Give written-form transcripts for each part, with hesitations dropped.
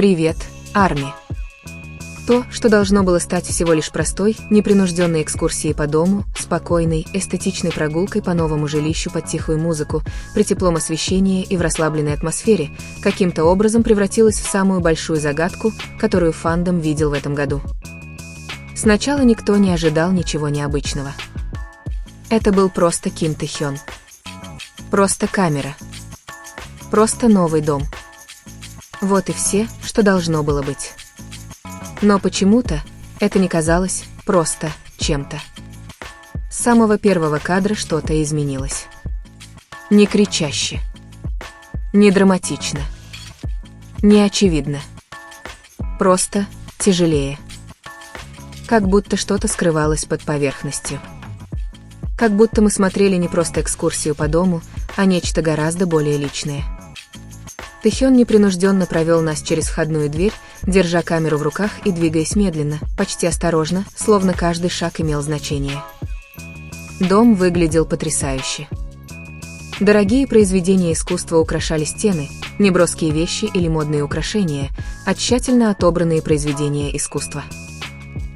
Привет, Арми. То, что должно было стать всего лишь простой, непринужденной экскурсией по дому, спокойной, эстетичной прогулкой по новому жилищу под тихую музыку, при теплом освещении и в расслабленной атмосфере, каким-то образом превратилось в самую большую загадку, которую фандом видел в этом году. Сначала никто не ожидал ничего необычного. Это был просто Ким Тэ Хён. Просто камера. Просто новый дом. Вот и все, что должно было быть. Но почему-то это не казалось просто чем-то. С самого первого кадра что-то изменилось. Не кричаще. Не драматично. Не очевидно. Просто тяжелее. Как будто что-то скрывалось под поверхностью. Как будто мы смотрели не просто экскурсию по дому, а нечто гораздо более личное. Тэ Хён непринужденно провел нас через входную дверь, держа камеру в руках и двигаясь медленно, почти осторожно, словно каждый шаг имел значение. Дом выглядел потрясающе. Дорогие произведения искусства украшали стены, не броские вещи или модные украшения, а тщательно отобранные произведения искусства.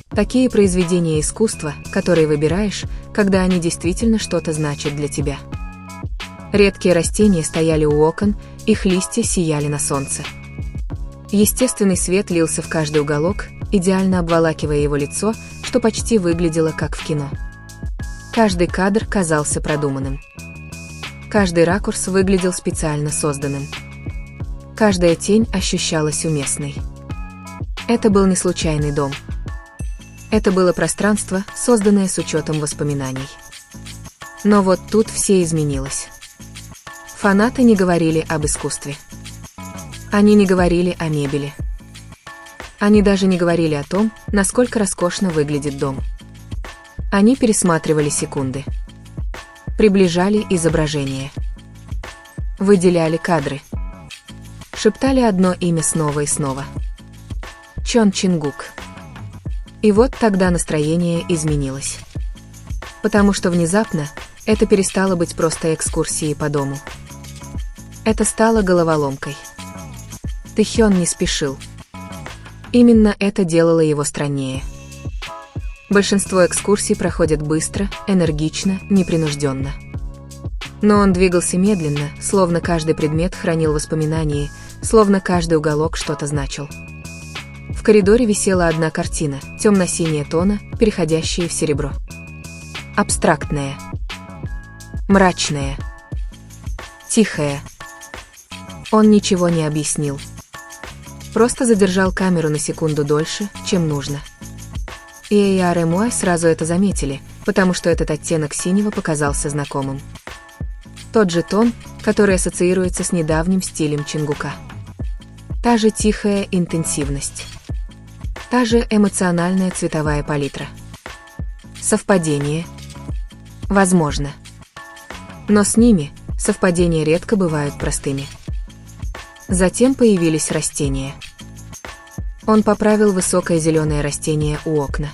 Такие произведения искусства, которые выбираешь, когда они действительно что-то значат для тебя. Редкие растения стояли у окон, их листья сияли на солнце. Естественный свет лился в каждый уголок, идеально обволакивая его лицо, что почти выглядело как в кино. Каждый кадр казался продуманным. Каждый ракурс выглядел специально созданным. Каждая тень ощущалась уместной. Это был не случайный дом. Это было пространство, созданное с учетом воспоминаний. Но вот тут все изменилось. Фанаты не говорили об искусстве. Они не говорили о мебели. Они даже не говорили о том, насколько роскошно выглядит дом. Они пересматривали секунды. Приближали изображение. Выделяли кадры. Шептали одно имя снова и снова. Чон Чын-гук. И вот тогда настроение изменилось. Потому что внезапно это перестало быть просто экскурсией по дому. Это стало головоломкой. Тэ Хён не спешил. Именно это делало его страннее. Большинство экскурсий проходят быстро, энергично, непринужденно. Но он двигался медленно, словно каждый предмет хранил воспоминания, словно каждый уголок что-то значил. В коридоре висела одна картина, темно-синяя тона, переходящая в серебро. Абстрактная. Мрачная. Тихая. Он ничего не объяснил. Просто задержал камеру на секунду дольше, чем нужно. И AR сразу это заметили, потому что этот оттенок синего показался знакомым. Тот же тон, который ассоциируется с недавним стилем Чын-гука. Та же тихая интенсивность. Та же эмоциональная цветовая палитра. Совпадение? Возможно. Но с ними совпадения редко бывают простыми. Затем появились растения. Он поправил высокое зеленое растение у окна.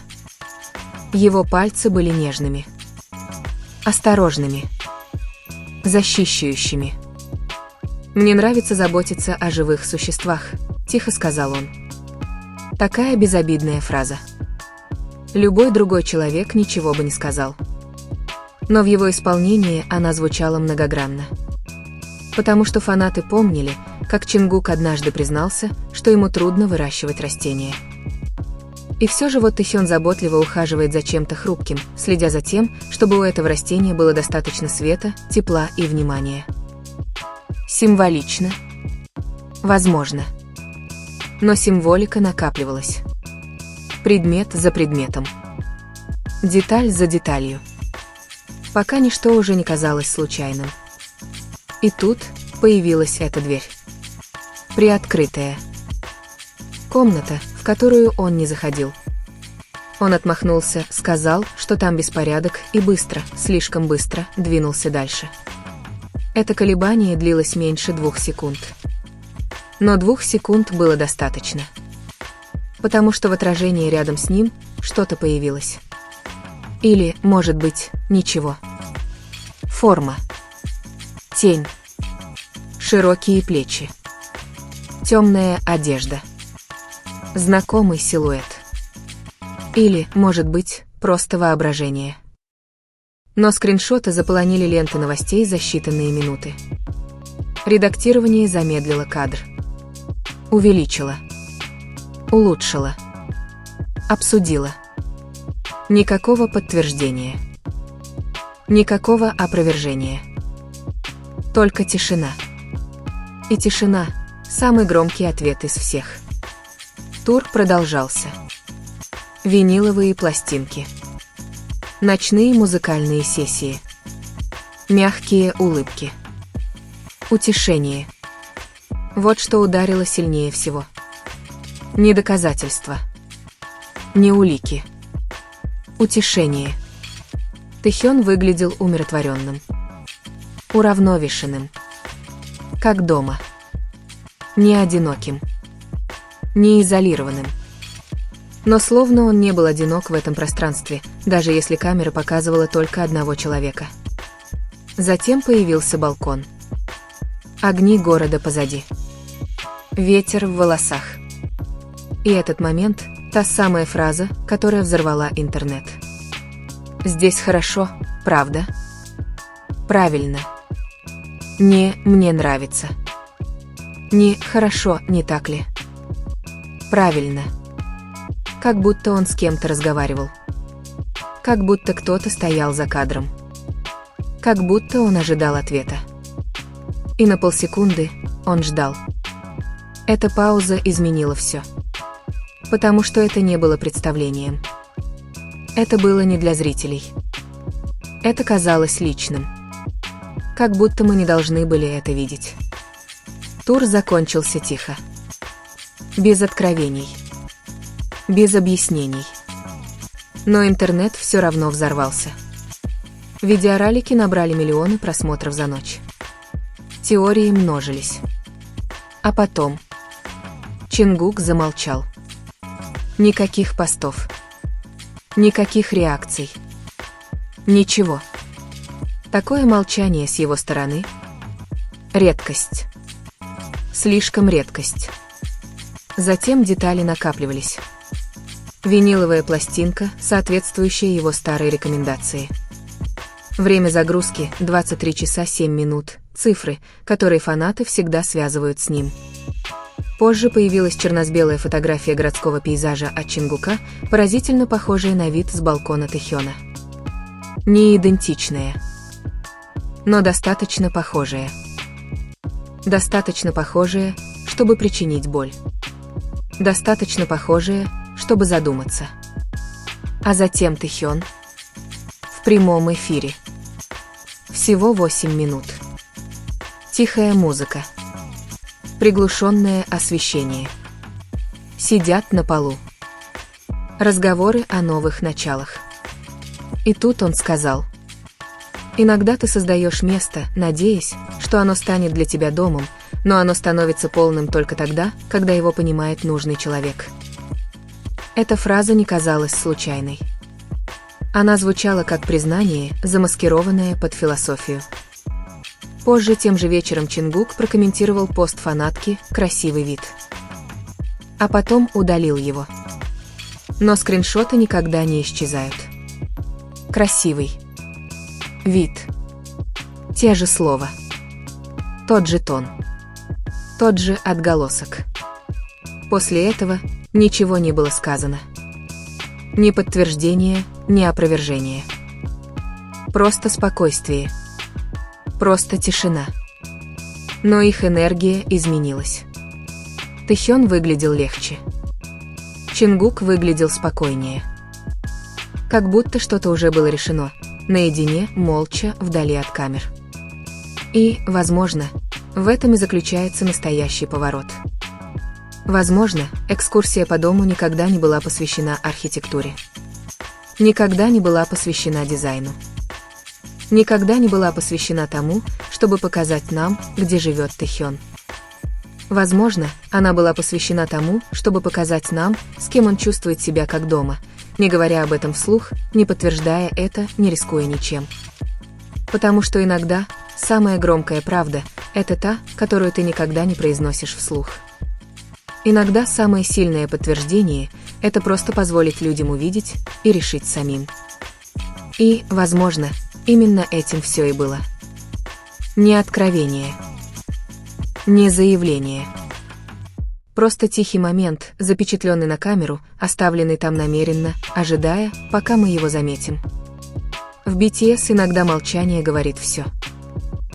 Его пальцы были нежными. Осторожными. Защищающими. «Мне нравится заботиться о живых существах», — тихо сказал он. Такая безобидная фраза. Любой другой человек ничего бы не сказал. Но в его исполнении она звучала многогранно. Потому что фанаты помнили, как Чын-гук однажды признался, что ему трудно выращивать растения. И все же вот Тэ Хён заботливо ухаживает за чем-то хрупким, следя за тем, чтобы у этого растения было достаточно света, тепла и внимания. Символично? Возможно. Но символика накапливалась. Предмет за предметом. Деталь за деталью. Пока ничто уже не казалось случайным. И тут появилась эта дверь. Приоткрытая. Комната, в которую он не заходил. Он отмахнулся, сказал, что там беспорядок, и быстро, слишком быстро, двинулся дальше. Это колебание длилось меньше 2 секунд. Но 2 секунд было достаточно. Потому что в отражении рядом с ним что-то появилось. Или, может быть, ничего. Форма. Тень. Широкие плечи. Темная одежда. Знакомый силуэт. Или, может быть, просто воображение. Но скриншоты заполонили ленты новостей за считанные минуты. Редактирование замедлило кадр. Увеличило. Улучшило. Обсудило. Никакого подтверждения. Никакого опровержения. Только тишина. И тишина – самый громкий ответ из всех. Тур продолжался. Виниловые пластинки. Ночные музыкальные сессии. Мягкие улыбки. Утешение. Вот что ударило сильнее всего. Не доказательства. Не улики. Утешение. Тэхён выглядел умиротворенным. Уравновешенным. Как дома. Не одиноким. Не изолированным. Но словно он не был одинок в этом пространстве, даже если камера показывала только одного человека. Затем появился балкон. Огни города позади. Ветер в волосах. И этот момент – та самая фраза, которая взорвала интернет. Здесь хорошо, правда? Правильно. Не «мне нравится». Не «хорошо», не так ли? Правильно. Как будто он с кем-то разговаривал. Как будто кто-то стоял за кадром. Как будто он ожидал ответа. И на полсекунды он ждал. Эта пауза изменила все. Потому что это не было представлением. Это было не для зрителей. Это казалось личным. Как будто мы не должны были это видеть. Тур закончился тихо. Без откровений. Без объяснений. Но интернет все равно взорвался. Видеоролики набрали миллионы просмотров за ночь. Теории множились. А потом... Чингук замолчал. Никаких постов. Никаких реакций. Ничего. Такое молчание с его стороны. Редкость. Слишком редкость. Затем детали накапливались. Виниловая пластинка, соответствующая его старой рекомендации. Время загрузки 23 часа 7 минут, цифры, которые фанаты всегда связывают с ним. Позже появилась черно-белая фотография городского пейзажа от Чингука, поразительно похожая на вид с балкона Тэхёна. Не идентичная, но достаточно похожая. Достаточно похожая, чтобы причинить боль. Достаточно похожая, чтобы задуматься. А затем Тэхён. В прямом эфире. Всего 8 минут. Тихая музыка. Приглушенное освещение. Сидят на полу. Разговоры о новых началах. И тут он сказал: «Иногда ты создаешь место, надеясь, что оно станет для тебя домом, но оно становится полным только тогда, когда его понимает нужный человек». Эта фраза не казалась случайной. Она звучала как признание, замаскированное под философию. Позже тем же вечером Чингук прокомментировал пост фанатки «Красивый вид». А потом удалил его. Но скриншоты никогда не исчезают. Красивый. Вид. Те же слова. Тот же тон. Тот же отголосок. После этого ничего не было сказано. Ни подтверждения, ни опровержения. Просто спокойствие. Просто тишина. Но их энергия изменилась. Тэхён выглядел легче. Чингук выглядел спокойнее. Как будто что-то уже было решено, наедине, молча, вдали от камер. И, возможно, в этом и заключается настоящий поворот. Возможно, экскурсия по дому никогда не была посвящена архитектуре. Никогда не была посвящена дизайну. Никогда не была посвящена тому, чтобы показать нам, где живет Тэхён. Возможно, она была посвящена тому, чтобы показать нам, с кем он чувствует себя как дома, не говоря об этом вслух, не подтверждая это, не рискуя ничем. Потому что иногда самая громкая правда – это та, которую ты никогда не произносишь вслух. Иногда самое сильное подтверждение – это просто позволить людям увидеть и решить самим. И, возможно, именно этим все и было. Не откровение, не заявление. Просто тихий момент, запечатленный на камеру, оставленный там намеренно, ожидая, пока мы его заметим. В BTS иногда молчание говорит все.